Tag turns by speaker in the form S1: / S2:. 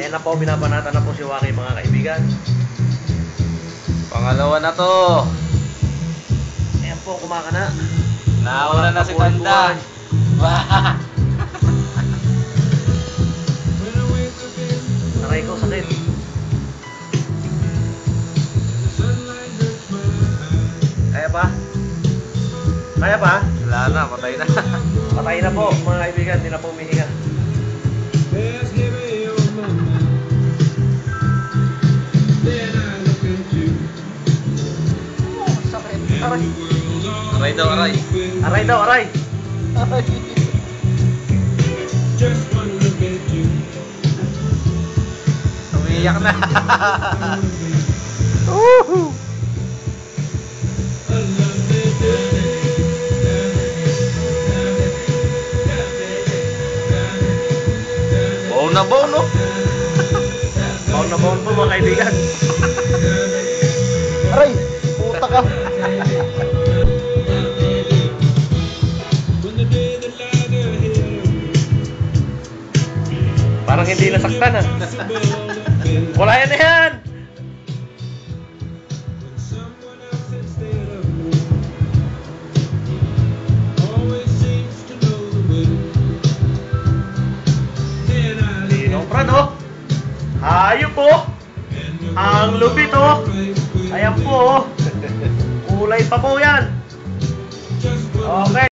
S1: Ayan na po, binabanatan na po si Waki mga kaibigan.
S2: Pangalawa na to.
S1: Ayan po, kumakana.
S2: Nauna na si Tanda.
S1: Aray ko, sakit. Kaya pa? Kaya pa?
S2: Wala na, patay na.
S1: Patay na po mga kaibigan, hindi na po umihinga. Sakit. Aray.
S2: Aray daw, aray.
S1: Aray daw, aray.
S2: Umiiyak na. Baon na baon, no?
S1: Baon na baon po mga kaibigan.
S3: Aray! Puta ka!
S1: Parang hindi nasaktan ha. Wala yan na yan. Sinong prano? Hayop po. Ang lupit oh. Ayan po. Kulay pa po yan. Okay.